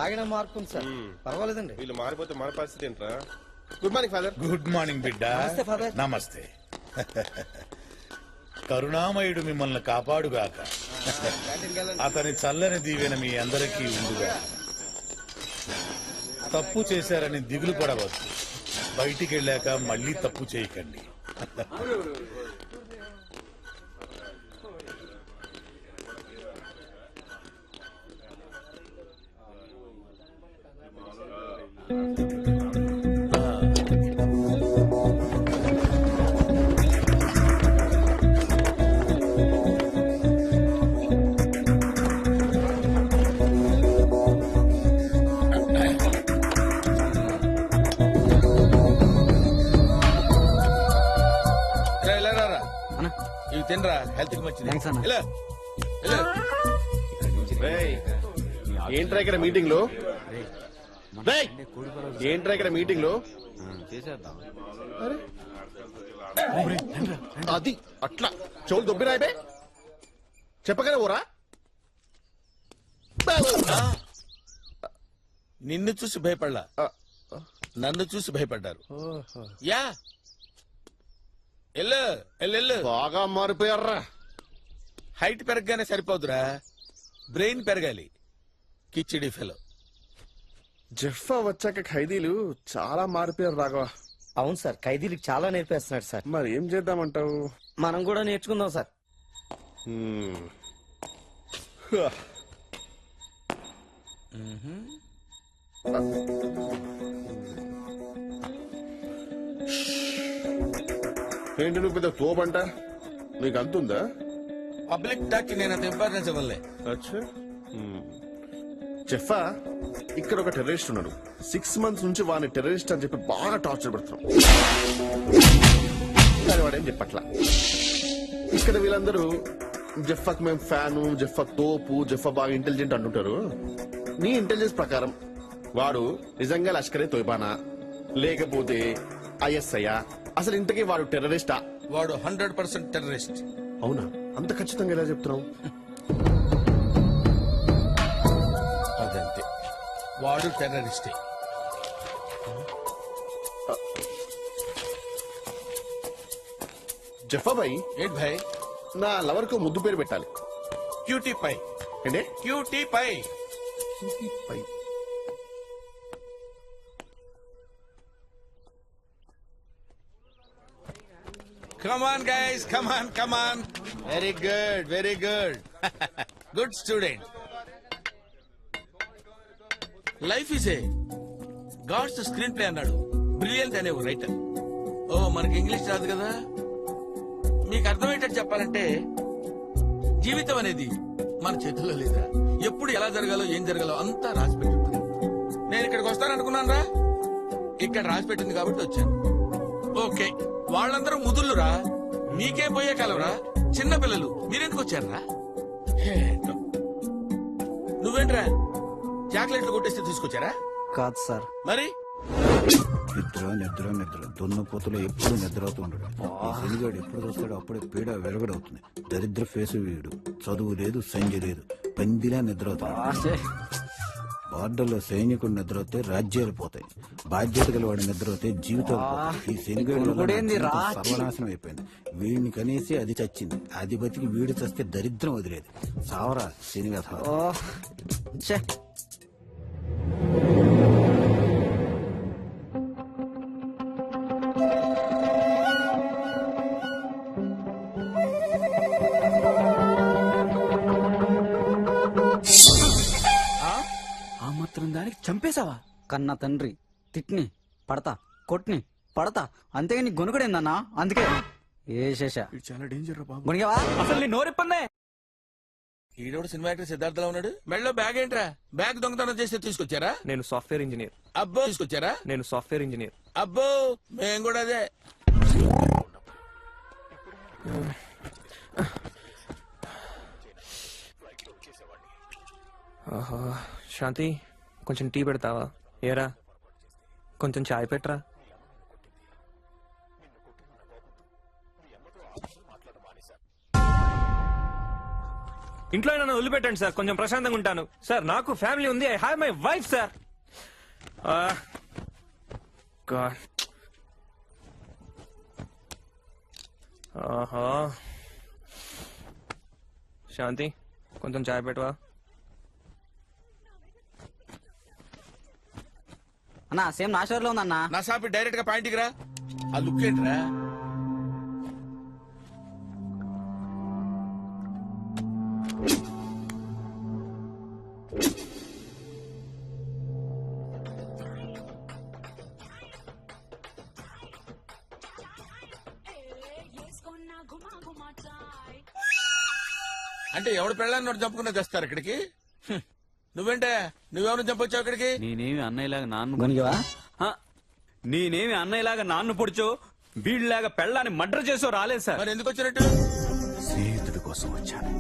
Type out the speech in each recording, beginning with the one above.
తాగిన మార్పు ఉంది సార్. పర్వాలేదండి. వీళ్ళు మారిపోతే మన పరిస్థితి ఏంట్రా? Good morning father. Good morning బిడ్డ. నమస్తే ఫాదర్. నమస్తే. కరుణామయుడు మిమ్మల్ని కాపాడుగాక. అతని చల్లని దీవెన మీ అందరికీ ఉండుగా. తప్పు చేశారని దిగులు పడవద్దు. బయటికి వెళ్ళాక మళ్ళీ తప్పు చేయకండి. ఇవి తినరా, హెల్త్ కి మంచిది. ఏంట్రా ఇక్కడ మీటింగ్ లో? ఏంట్రా ఇక్కడ మీటింగ్ లో? అది అట్లా చెవులు దొబ్బిరాయిబే. చెప్పగానే ఊరా. నిన్ను చూసి భయపడలా, నన్ను చూసి భయపడ్డారు. యా ఎల్లు. బాగా మారిపోయారా. హైట్ పెరగగానే సరిపోదురా, బ్రెయిన్ పెరగాలి. కిచిడి ఫెలో. జెఫ్ఫా వచ్చాక ఖైదీలు చాలా మారిపోయారు రాఘవ. అవును సార్, ఖైదీలకు చాలా నేర్పేస్తున్నాడు సార్. మరి ఏం చేద్దామంటావు? మనం కూడా నేర్చుకుందాం సార్. ఏంటి నువ్వు పెద్ద తోపంట? నీకు అంతుందా? పబ్లిక్ టాక్ నేను అంత ఇంపార్టెన్స్ ఇవ్వలే. జెఫ్ఫా ఇక్కడ ఒక టెర్రరిస్ట్ ఉన్నాడు. 6 months నుంచి వాడిని టెర్రరిస్ట్ అని చెప్పి బాగా టార్చర్ పెడుతున్నాం. కానీ వాడేం చెప్పట్లా. ఇక్కడ వీళ్ళందరూ జెఫ్ఫాకి మేము ఫ్యాను, జెఫ్ఫా తోపు, జెఫ్ఫా బాగా ఇంటెలిజెంట్ అంటుంటారు. నీ ఇంటెలిజెన్స్ ప్రకారం వాడు నిజంగా లష్కరే తోయిబానా లేకపోతే ISI? అసలు ఇంతకీ వాడు టెర్రరిస్టా? వాడు 100% టెర్రరిస్ట్. అవునా? అంత ఖచ్చితంగా ఎలా చెప్తున్నావు? అదంతే, వాడు టెర్రరిస్టే. జఫా భాయ్, ఏంటి భాయ్? నా లవర్ కు ముద్దు పేరు పెట్టాలి. Cutie pie. ఏంటే? Cutie pie. Pie. Come on guys, come on. Very good. Good student. Life is a God's screenplay అన్నాడు. బ్రిలియంట్ అనే ఒక రైటర్. మనకి ఇంగ్లీష్ రాదు కదా, మీకు అర్థమయ్యేటట్టు చెప్పాలంటే జీవితం అనేది మన చేతుల్లో లేదా. ఎప్పుడు ఎలా జరగాలో ఏం జరగాలో అంతా రాసి పెట్టుంటుంది. నేను ఇక్కడికి వస్తాననుకున్నాను రా, ఇక్కడ రాసి పెట్టింది కాబట్టి వచ్చాను. ఓకే, వాళ్ళందరూ ముదుళ్ళురా, మీకే పోయే కాలరా. చిన్న పిల్లలు మీరెందుకు వచ్చారా? నువ్వేంట్రా చాక్లెట్లు కొట్టేస్తే తీసుకొచ్చారా? కాదు సార్. మరి నిద్ర దున్నపోతులో ఎప్పుడు నిద్ర అవుతూ ఉండడు. శనిగాడు ఎప్పుడు వస్తాడో అప్పుడే పీడ వెరగడవుతుంది. దరిద్ర ఫేసు వీడు. చదువు లేదు, సంజి లేదు, పందిలా నిద్ర అవుతాడు. బార్డర్లో సైనికుడు నిద్రవుతే రాజ్యాలు పోతాయి, బాధ్యత గల వాడి నిద్రవుతే జీవితాలు పోతాయి. ఈ శనిగాడు సర్వనాశనం అయిపోయింది. వీడిని కనేసి అది చచ్చింది, అది బతికి వీడు చస్తే దరిద్రం వదిలేదు. సావరా శని కథ. దానికి చంపేశావా? కన్నా తండ్రి తిట్ని పడతా, కొట్ని పడతా, అంతేగా నీ గొనుగుడేందన్నా. అందుకే ఏ శేష చాలా డేంజర్ బాబు. మునిగావా? అసలు నీ నోరిప్పన్నే. ఈడోడు సినిమా యాక్టర్ సిద్ధార్థలో ఉన్నాడు. మెడలో బ్యాగ్ ఏంట్రా? బ్యాగ్ దొంగతనం చేస్తే తీసుకొచ్చారా? నేను సాఫ్ట్వేర్ ఇంజనీర్. అబ్బో, తీసుకొచ్చారా? నేను సాఫ్ట్వేర్ ఇంజనీర్. అబ్బో, మేము కూడా అదే. శాంతి, కొంచెం టీ పెడతావా? ఏరా, కొంచెం చాయ్ పెట్టరా. ఇంట్లో నన్ను వదిలిపెట్టండి సార్, కొంచెం ప్రశాంతంగా ఉంటాను సార్. నాకు ఫ్యామిలీ ఉంది, I have my wife sir. ఆహా, శాంతి కొంచెం చాయ్ పెట్టవా? అన్నా సేమ్ నా షోర్ లో ఉందన్నా. నా సాపి డైరెక్ట్ గా పాయింట్కి రా. ఆ లుక్ ఏంట్రా? అంటే ఎవడు పెళ్ళాన్ని నోటి చంపుకునే తెస్తారు ఇక్కడికి? హ్మ్. నువ్వేంటే నువ్వెవరు చంపొచ్చావు ఇక్కడికి? నేనేమి అన్నయ్యలాగా నాన్ను గొనిగివా? నేనేమి అన్నయ్యలాగా నాన్ను పొడిచో వీళ్ళలాగా పెళ్ళాన్ని మర్డర్ చేసో రాలేదు సార్. మరి ఎందుకు వచ్చినట్టు? స్నేహితుడి కోసం వచ్చాను.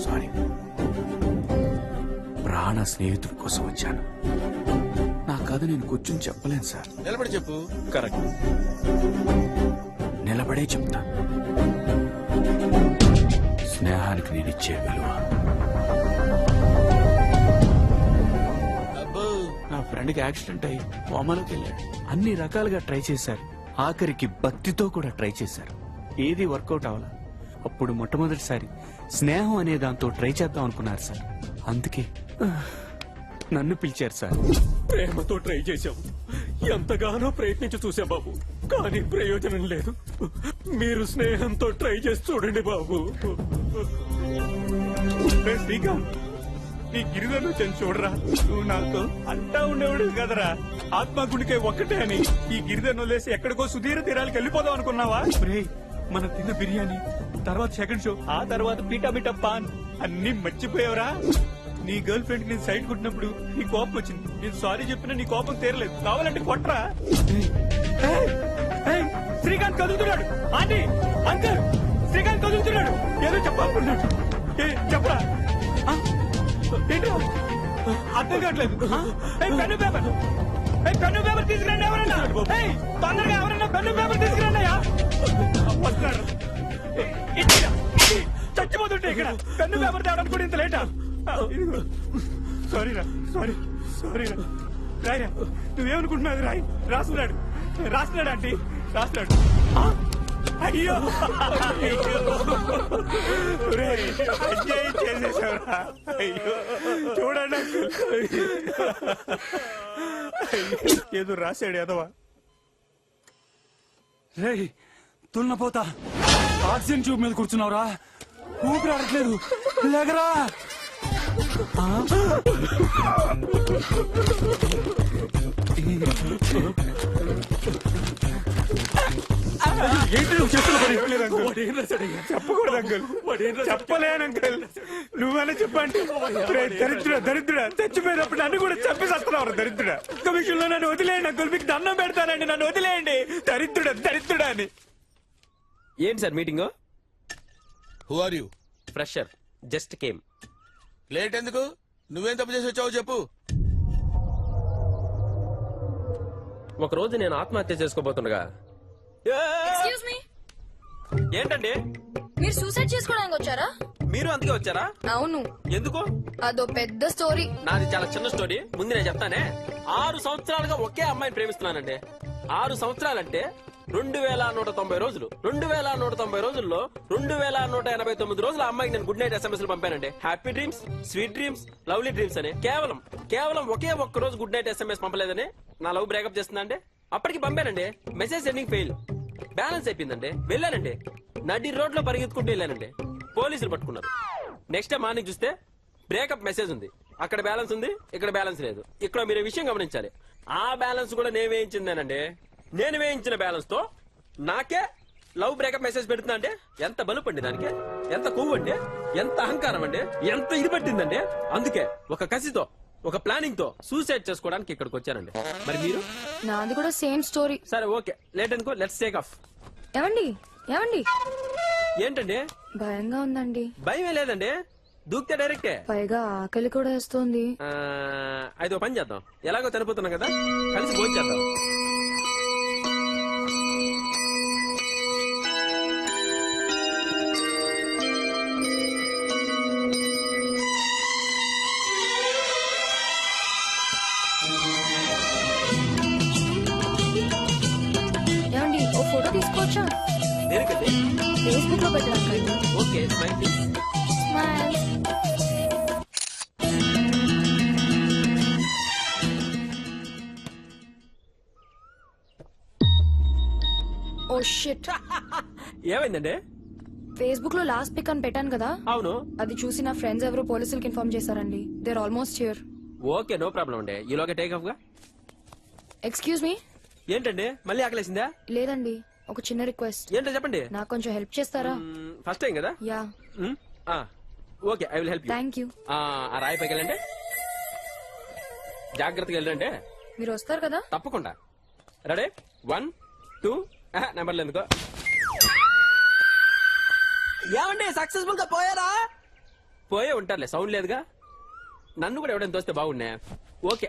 సారీ, ప్రాణ స్నేహితుడి కోసం వచ్చాను. నా కథ నేను కూర్చుని చెప్పలేను సార్. నిలబడి చెప్పు. కరెక్ట్, నిలబడే చెప్తా. స్నేహానికి నేను ఇచ్చే విలువ. అబ్బో, నా ఫ్రెండ్కి యాక్సిడెంట్ అయ్యి కోమాలోకి వెళ్ళాడు. అన్ని రకాలుగా ట్రై చేశారు, ఆఖరికి భక్తితో కూడా ట్రై చేశారు. ఏది వర్కౌట్ అవ్వాల. అప్పుడు మొట్టమొదటిసారి స్నేహం అనే దాంతో ట్రై చేద్దాం అనుకున్నారు సార్. అందుకే నన్ను పిలిచారు సార్. ప్రేమతో ట్రై చేశాం, ఎంతగానో ప్రయత్నించి చూసా బాబు, కానీ ప్రయోజనం లేదు. మీరు స్నేహంతో ట్రై చేసి చూడండి బాబు. శ్రీకాంత్, నీ గిరిజను చెంది చూడరా. నువ్వు నాతో అంటా ఉండేవాడు కదరా, ఆత్మగుడికే ఒక్కటే అని. ఈ గిరిజను వదిలేసి ఎక్కడికో సుధీర తీరాలకు వెళ్ళిపోదాం అనుకున్నావా? మనం తిన్న బిర్యానీ, తర్వాత సెకండ్ షో, ఆ తర్వాత పీటా మీటా పాన్ అన్ని మర్చిపోయావరా. నీ గర్ల్ ఫ్రెండ్ నేను సైడ్ కొట్టినప్పుడు నీ కోపం వచ్చింది. నేను సారీ చెప్పినా నీ కోపం తీరలేదు. కావాలంటే కొట్రా. శ్రీకాంత్ కదులుతున్నాడు. ఆంటీ, అంకల్, శ్రీకాంత్ కదులుతున్నాడు. ఏదో చెప్పాలనుకున్నాడు. చెప్పరా? ఏంటో అర్థం కావట్లేదు. పెన్ను పేపర్, పెన్ను పేపర్ తీసుకురండి ఎవరన్నా. తొందరగా ఎవరన్నా పెన్ను పేపర్ తీసుకురండి. వస్తున్నాడు. చచ్చిపోతుంటే ఇక్కడ పెన్ను పేపర్ తేవడానికి కూడా ఇంత లేటా? సారీరా, సారీరా. రాయిరా, నువ్వేమనుకుంటున్నావు? రాయి. రాస్తున్నాడు ఆంటీ, రాస్తున్నాడు. అయ్యో, అన్యాయం చేసేసావురా. అయ్యో, చూడండి ఏదో రాశాడు ఎదవా. రేయ్ తున్నపోతా, ఆక్సిజన్ ట్యూబ్ మీద కూర్చున్నావురా, ఊపిరి ఆడట్లేదు, లేకరా. ఏంటి నువ్వు చేస్తున్న పని? చెప్పకూడదు అంకుల్, చెప్పలేను అంకుల్. నువ్వైనా చెప్పండి. దరిద్రుడా చచ్చిపోయినప్పుడు నన్ను కూడా చంపేస్తున్నావు. దరిద్రుడా, ఒక్క విషయంలో నన్ను వదిలేయండి అంకుల్, మీకు దండం పెడతానండి, నన్ను వదిలేయండి. దరిద్రుడా అని. ఏంటి sir meeting? Who are you? Fresher, just came. Late ఎందుకు? నువ్వేం తప్పు చేసి వచ్చావు చెప్పు. ఒక రోజు నేను ఆత్మహత్య చేసుకోబోతుండగా. ఎక్స్క్యూజ్ మీ, ఏంటండి మీరు సూసైడ్ చేసుకోవడానికి వచ్చారా? మీరు అందుకే వచ్చారా? అవును. ఎందుకు? అదో పెద్ద స్టోరీ. నాది చాలా చిన్న స్టోరీ. ముందు నేను చెప్తానే. 6 సంవత్సరాలుగా ఒకే అమ్మాయిని ప్రేమిస్తున్నానండి. 6 సంవత్సరాలంటే 2190 రోజులు. 2190 రోజుల్లో 2189 రోజులు ఆ అమ్మాయికి నేను గుడ్ నైట్ SMS పంపానండి. Happy dreams, sweet dreams, lovely dreams అని. కేవలం ఒకే ఒక్క రోజు గుడ్ నైట్ SMS పంపలేదని నా లవ్ బ్రేకప్ చేస్తుందండి. అప్పటికి పంపానండి, మెసేజ్ సెండింగ్ ఫెయిల్, బ్యాలెన్స్ అయిపోయిందండి. వెళ్ళానండి, నడి రోడ్ లో పరిగెత్తుకుంటూ వెళ్ళానండి. పోలీసులు పట్టుకున్నారు. నెక్స్ట్ డే మార్నింగ్ చూస్తే బ్రేకప్ మెసేజ్ ఉంది. అక్కడ బ్యాలెన్స్ ఉంది, ఇక్కడ బ్యాలెన్స్ లేదు. ఇక్కడ మీరు విషయం గమనించాలి. ఆ బ్యాలెన్స్ కూడా నేను వేయించిందేనండి. నేను వేయించిన బ్యాలెన్స్ తో నాకే లవ్ బ్రేకప్ మెసేజ్ పెడుతున్నా అంటే ఎంత బలుపండి దానికి, ఎంత కొవ్వు అండి, ఎంత అహంకారం అండి, ఎంత ఇది పట్టిందండి. అందుకే ఒక కసితో, ఒక ప్లానింగ్ తో సూసైడ్ చేసుకోవడానికి ఇక్కడికి వచ్చానండి. మరి మీరు? నాది కూడా సేమ్ స్టోరీ. సరే ఓకే, లేట్ అనుకో, లెట్స్ టేక్ ఆఫ్. ఏమండి ఏమండి, ఏంటండి? భయంగా ఉందండి. భయమే లేదండి, దూకితే డైరెక్టే. పైగా ఆకలి కూడా వేస్తోంది. అయితే ఓ పని చేద్దాం, ఎలాగో చనిపోతున్నాం కదా, కలిసి భోజనం చేద్దాం. ఫోటో తీసుకోవచ్చా? దేనికండి? ఫేస్బుక్ లో పెట్టడానికి. Okay smile please. Smile. Oh shit. ఏమైందండి? ఫేస్బుక్ లో లాస్ట్ పిక్ అని పెట్టాను కదా, అవును. అది చూసి నా ఫ్రెండ్స్ ఎవరో పోలీసులకు ఇన్ఫార్మ్ చేశారండి. There almost here. Okay no problem అండి. ఈలోగా టేక్ ఆఫ్ గా. Excuse me. ఏంటండి మళ్ళీ ఆకలేసిందా? లేదండి, ఒక చిన్న రిక్వెస్ట్. ఏంటో చెప్పండి. నాకు కొంచెం హెల్ప్ చేస్తారా? ఫస్ట్ టైం కదా. Yeah. Okay I will help you. Thank you. ఆ రాయి పైకి వెళ్ళండి, జాగ్రత్తగా వెళ్ళండి. మీరు వస్తారు కదా? తప్పకుండా. రెడీ 1 2 నెంబర్లు ఎందుకో. ఏమండి సక్సెస్ఫుల్ గా పోయారా? పోయే ఉంటారులే, సౌండ్ లేదుగా. నన్ను కూడా ఎవడైనా తోస్తే బాగున్నా. ఓకే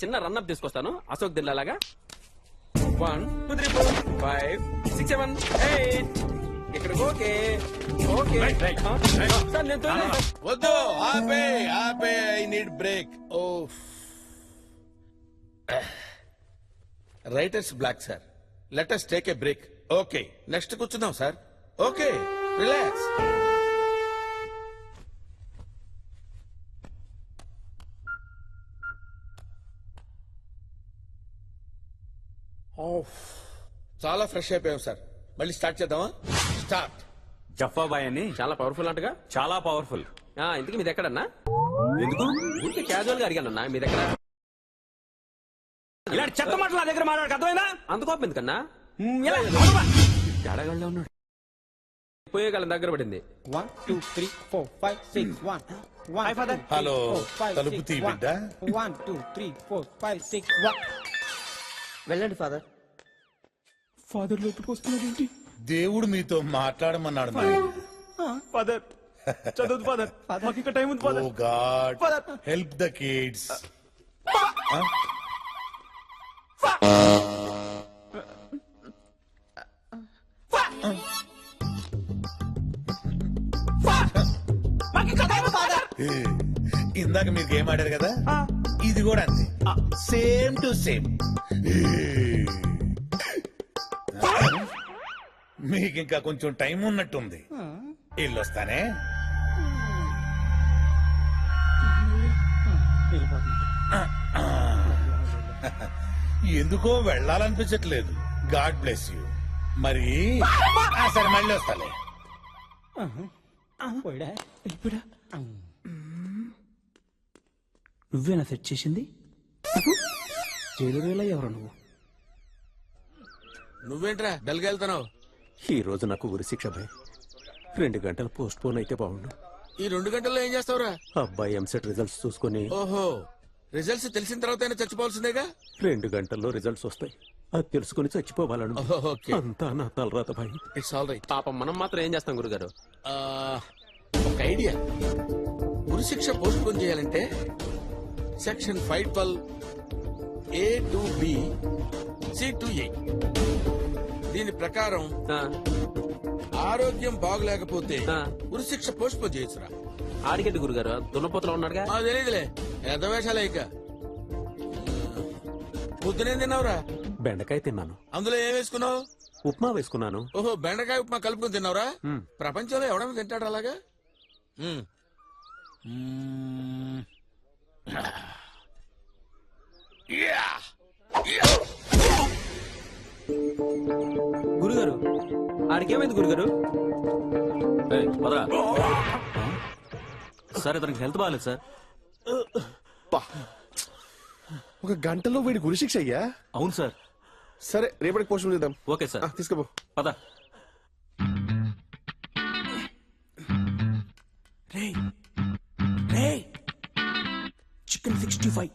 చిన్న రన్అప్ తీసుకొస్తాను అశోక్ దిల్లాగా. 1 2 3 4 5 6 7 8 ఇక్కడ. ఓకే ఓకే సార్ నేను తోయలేదు. వద్దు, ఆపే ఆపే, I need break. Oh writers block sir, let us take a break. Okay next కూర్చుందాం సార్. Okay relax. చాలా ఫ్రెష్ అయిపోయాం సార్. మళ్ళీ స్టార్ట్ చేద్దామా? స్టార్ట్. జఫాబాయ్ అని చాలా పవర్ఫుల్ అంటగా. చాలా పవర్ఫుల్. ఇంతకీ మీది ఎక్కడన్నా? ఎందుకు ఊరికే క్యాజువల్ గా అడిగానన్నా మీ దగ్గర. ఇలాంటి చెత్త మాటలు నా దగ్గర మాట్లాడక అర్థమైందా? అంత కోపం ఎందుకన్నా? తేడాగల్లో ఉన్నాడు. పోయే కాలం దగ్గర పడింది. 1 2 3 4 5 6 1 1 హలో, తలుపు తీ బిడ్డ. 1 2 3 4 5 6 1. వెళ్ళండి ఫాదర్. ఫాదర్ లోపలికి వస్తున్నాడు ఏంటి? దేవుడు మీతో మాట్లాడమన్నాడు నాయన. ఫాదర్ చదవదు ఫాదర్, మాకు ఇంకా టైం ఉంది father. Oh god, help the kids. ఇందాక మీరు గేమ్ ఆడారు కదా, ఇది కూడా అంతే, సేమ్ టు సేమ్. మీకు ఇంకా కొంచెం టైం ఉన్నట్టుంది. ఇల్లొస్తానే. ఎందుకో వెళ్ళాలనిపించట్లేదు. God bless you. మరి సరే మళ్ళీ వస్తాలే. నువ్వేనా సెట్ చేసింది? జైలు ఎవరు నువ్వు? నువ్వేంట్రా డల్గా వెళ్తున్నావు? ఈ రోజు నాకు ఉరి శిక్ష భయ్. 2 గంటలు పోస్ట్ పోన్ అయితే బాగుండు. ఈ 2 గంటల్లో ఏం చేస్తావురా? అబ్బాయి ఎంసెట్ రిజల్ట్స్ చూసుకుని. ఓహో, రిజల్ట్స్ తెలిసిన తర్వాత చచ్చిపోవాల్సిందేగా. 2 గంటల్లో రిజల్ట్స్ వస్తాయి, అది తెలుసుకుని చచ్చిపోవాలను. ఓకే, అంతా నా తలరాత భయ్. It's all right. పాపం మనం మాత్రం ఏం చేస్తాం గురుగారు? ఒక ఐడియా. ఉరి శిక్ష పోస్ట్ పోన్ చేయాలంటే section 512 A to B C to A. దీని ప్రకారం ఆరోగ్యం బాగలేకపోతే ఉరి శిక్ష పోస్ట్ పోన్ చేయొచ్చురా. ఆడిగడ్డి గురుగారు దున్నపోతలో ఉన్నాడుగా. తెలియదులే, ఎంత వేషాలే. ఇక పొద్దునేం తిన్నావురా? బెండకాయ తిన్నాను. అందులో ఏం వేసుకున్నావు? ఉప్మా వేసుకున్నాను. ఓహో, బెండకాయ ఉప్మా కలుపుకొని తిన్నావురా? ప్రపంచంలో ఎవడన్నా తింటాడు అలాగా? గురుగారు ఆడికేమైంది గురుగారు? సార్ ఇతనికి హెల్త్ బాగాలేదు సార్. ఒక గంటలో వీడి గురి శిక్ష అయ్యా? అవును సార్. సరే రేపటికి పోస్ట్ చేద్దాం. Okay sir. తీసుకోపో. పద. రే చికెన్ 65.